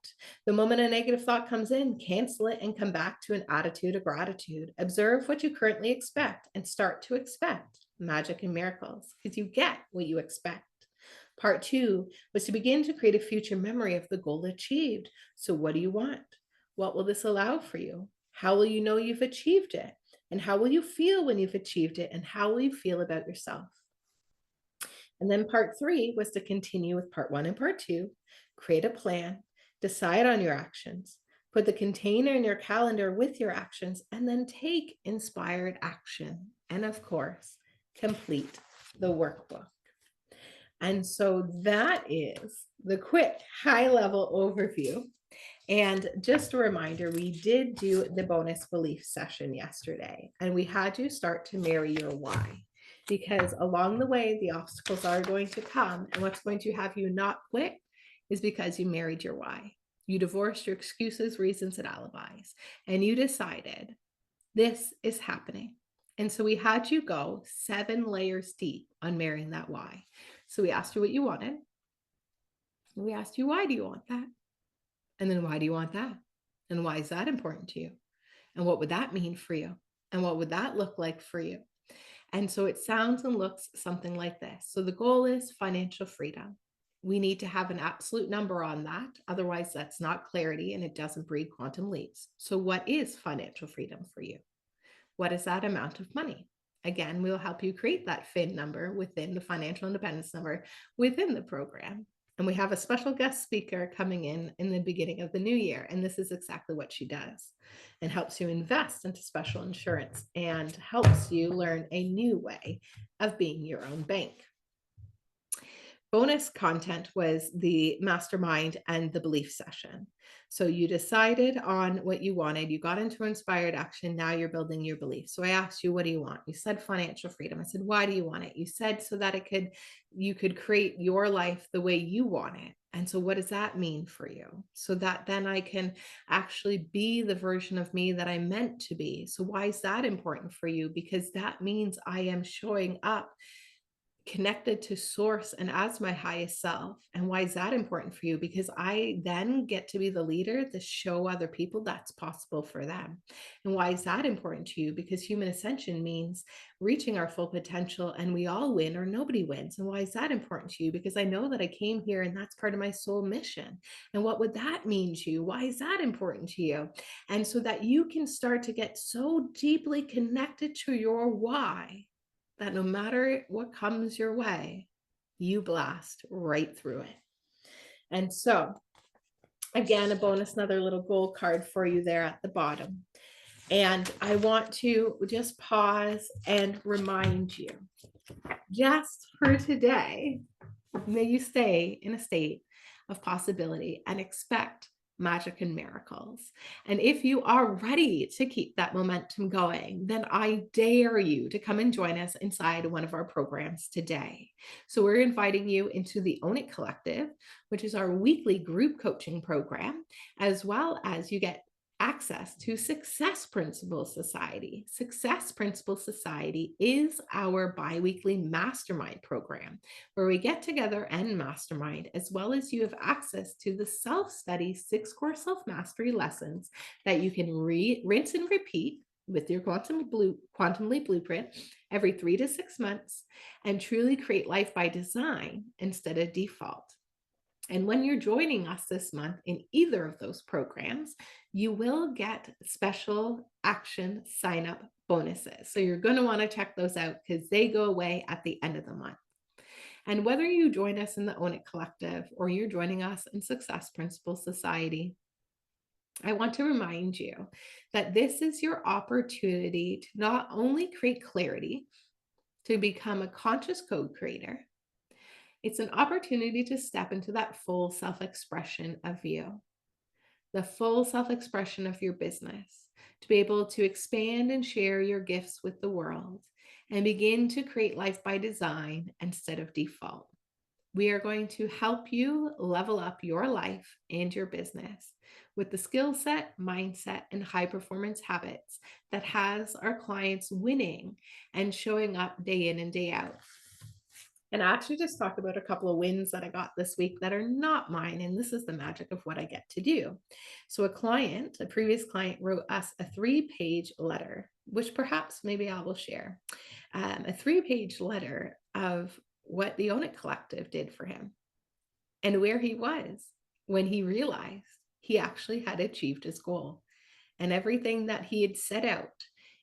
The moment a negative thought comes in, cancel it and come back to an attitude of gratitude. Observe what you currently expect and start to expect magic and miracles, because you get what you expect. Part 2 was to begin to create a future memory of the goal achieved. So what do you want? What will this allow for you? How will you know you've achieved it? And how will you feel when you've achieved it? And how will you feel about yourself? And then part 3 was to continue with part 1 and part 2, create a plan, decide on your actions, put the container in your calendar with your actions, and then take inspired action. And of course, complete the workbook. And so that is the quick high-level overview. And just a reminder, we did do the bonus belief session yesterday, and we had you start to marry your why. because along the way, the obstacles are going to come. And what's going to have you not quit is because you married your why. You divorced your excuses, reasons, and alibis, and you decided this is happening. And so we had you go 7 layers deep on marrying that why. So we asked you what you wanted. We asked you, why do you want that? And then why do you want that? And why is that important to you? And what would that mean for you? And what would that look like for you? And so it sounds and looks something like this. So the goal is financial freedom. We need to have an absolute number on that. Otherwise, that's not clarity and it doesn't breed quantum leaps. So what is financial freedom for you? What is that amount of money? Again, we'll help you create that FIN number within the financial independence number within the program. And we have a special guest speaker coming in the beginning of the new year. And this is exactly what she does and helps you invest into special insurance and helps you learn a new way of being your own bank. Bonus content was the mastermind and the belief session. So you decided on what you wanted. You got into inspired action. Now you're building your beliefs. So I asked you, what do you want? You said financial freedom. I said, why do you want it? You said so that you could create your life the way you want it. And so what does that mean for you? So that then I can actually be the version of me that I meant to be. So why is that important for you? Because that means I am showing up connected to source and as my highest self. And why is that important for you? Because I then get to be the leader to show other people that's possible for them. And why is that important to you? Because human ascension means reaching our full potential and we all win or nobody wins. And why is that important to you? Because I know that I came here and that's part of my soul mission. And what would that mean to you? Why is that important to you? And so that you can start to get so deeply connected to your why that no matter what comes your way, you blast right through it. And so, again, a bonus, another little gold card for you there at the bottom. And I want to just pause and remind you, just for today, may you stay in a state of possibility and expect magic and miracles. And if you are ready to keep that momentum going, then I dare you to come and join us inside one of our programs today. So we're inviting you into the Own It Collective, which is our weekly group coaching program, as well as you get access to Success Principles Society. Success Principles Society is our bi-weekly mastermind program where we get together and mastermind, as well as you have access to the self-study 6 core self-mastery lessons that you can rinse and repeat with your Quantum Leap Blueprint every 3 to 6 months and truly create life by design instead of default. And when you're joining us this month in either of those programs, you will get special action sign-up bonuses. So you're going to want to check those out because they go away at the end of the month. And whether you join us in the Own It Collective or you're joining us in Success Principles Society, I want to remind you that this is your opportunity to not only create clarity, to become a conscious code creator, it's an opportunity to step into that full self-expression of you, the full self-expression of your business, to be able to expand and share your gifts with the world and begin to create life by design instead of default. We are going to help you level up your life and your business with the skill set, mindset, and high performance habits that has our clients winning and showing up day in and day out. And I actually just talked about a couple of wins that I got this week that are not mine. And this is the magic of what I get to do. So a previous client wrote us a 3-page letter, which perhaps maybe I will share, a 3-page letter of what the Own It Collective did for him and where he was when he realized he actually had achieved his goal and everything that he had set out.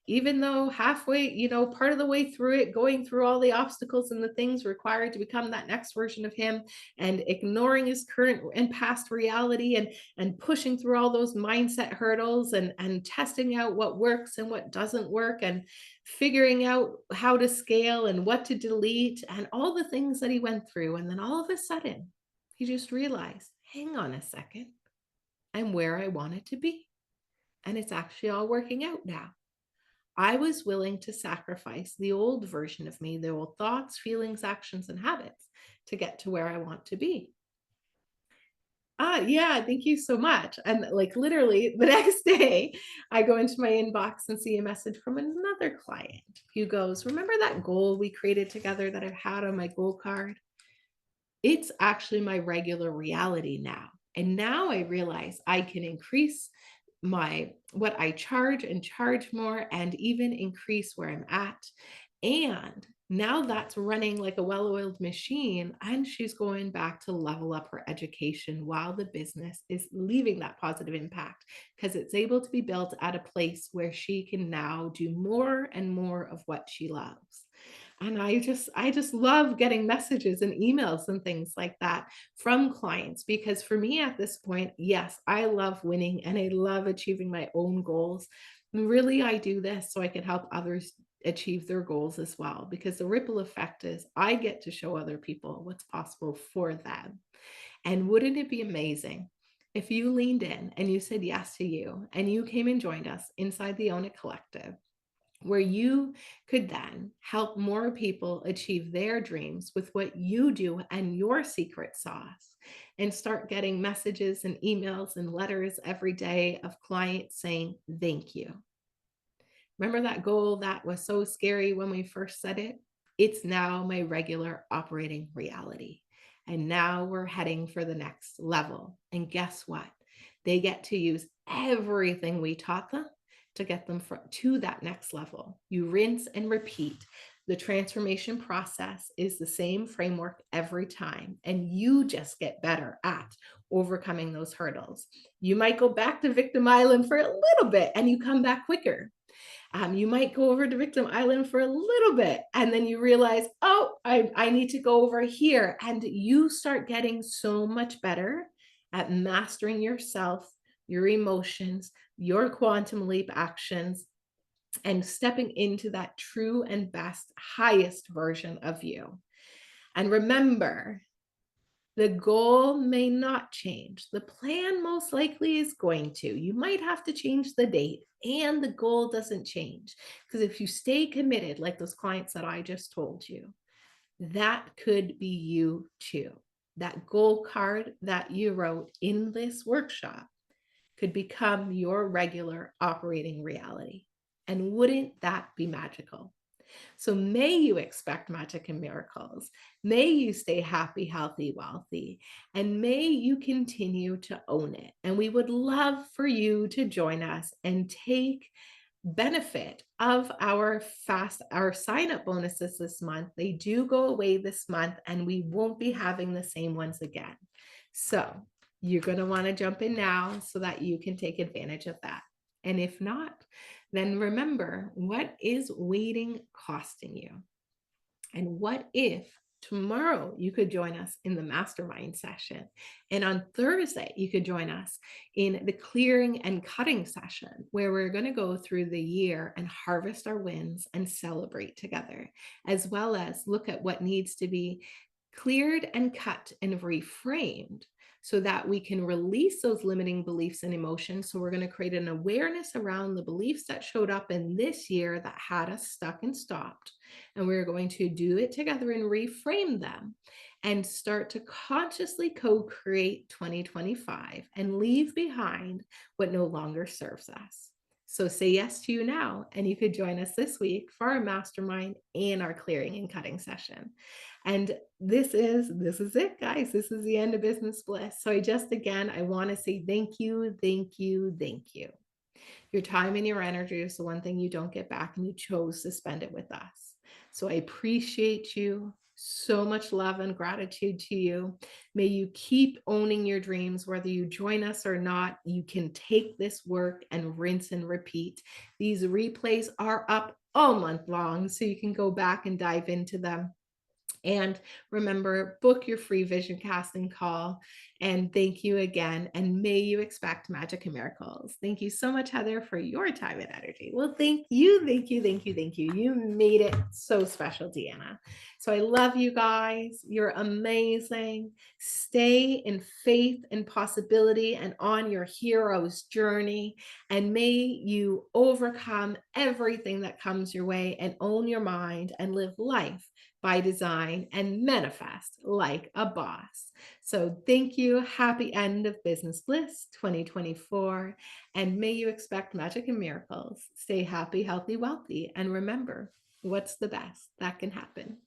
Even though halfway, part of the way through it, going through all the obstacles and the things required to become that next version of him and ignoring his current and past reality and pushing through all those mindset hurdles and testing out what works and what doesn't work and figuring out how to scale and what to delete and all the things that he went through. And then all of a sudden, he just realized, hang on a second, I'm where I wanted to be. And it's actually all working out now. I was willing to sacrifice the old version of me, the old thoughts, feelings, actions, and habits to get to where I want to be. Ah, yeah, thank you so much. And like literally the next day, I go into my inbox and see a message from another client who goes, remember that goal we created together that I've had on my goal card? It's actually my regular reality now. And now I realize I can increase my what I charge and charge more and even increase where I'm at. And now that's running like a well-oiled machine, and she's going back to level up her education while the business is leaving that positive impact because it's able to be built at a place where she can now do more and more of what she loves. And I just love getting messages and emails and things like that from clients because for me at this point, yes, I love winning and I love achieving my own goals. And really, I do this so I can help others achieve their goals as well because the ripple effect is I get to show other people what's possible for them. And wouldn't it be amazing if you leaned in and you said yes to you and you came and joined us inside the Own It Collective, where you could then help more people achieve their dreams with what you do and your secret sauce, and start getting messages and emails and letters every day of clients saying, thank you. Remember that goal that was so scary when we first set it? It's now my regular operating reality. And now we're heading for the next level. And guess what? They get to use everything we taught them to get them to that next level. You rinse and repeat. The transformation process is the same framework every time, and you just get better at overcoming those hurdles. You might go back to victim island for a little bit and you come back quicker. You might go over to victim island for a little bit and then you realize, oh, I need to go over here. And you start getting so much better at mastering yourself, your emotions, your quantum leap actions, and stepping into that true and best, highest version of you. And remember, the goal may not change. The plan most likely is going to. You might have to change the date, and the goal doesn't change. Because if you stay committed, like those clients that I just told you, that could be you too. That goal card that you wrote in this workshop could become your regular operating reality. And wouldn't that be magical? So may you expect magic and miracles. May you stay happy, healthy, wealthy, and may you continue to own it. And we would love for you to join us and take benefit of our sign up bonuses this month. They do go away this month and we won't be having the same ones again. So you're going to want to jump in now so that you can take advantage of that. And if not, then remember, what is waiting costing you? And what if tomorrow you could join us in the mastermind session? And on Thursday, you could join us in the clearing and cutting session, where we're going to go through the year and harvest our wins and celebrate together, as well as look at what needs to be cleared and cut and reframed so that we can release those limiting beliefs and emotions. So we're going to create an awareness around the beliefs that showed up in this year that had us stuck and stopped. And we're going to do it together and reframe them and start to consciously co-create 2025 and leave behind what no longer serves us. So say yes to you now, and you could join us this week for our mastermind and our clearing and cutting session. And this is it, guys. This is the end of Business Bliss. So I want to say thank you, thank you, thank you. Your time and your energy is the one thing you don't get back, and you chose to spend it with us. So I appreciate you. So much love and gratitude to you. May you keep owning your dreams, whether you join us or not. You can take this work and rinse and repeat. These replays are up all month long, so you can go back and dive into them. And remember, book your free vision casting call And thank you again. And may you expect magic and miracles. Thank you so much, Heather, for your time and energy. Well, thank you, thank you, thank you, thank you. You made it so special, Deanna. So I love you guys. You're amazing. Stay in faith and possibility and on your hero's journey. And may you overcome everything that comes your way and own your mind and live life by design and manifest like a boss. So thank you. Happy end of Business Bliss 2024. And may you expect magic and miracles. Stay happy, healthy, wealthy. And remember, what's the best that can happen?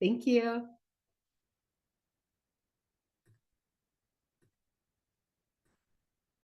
Thank you.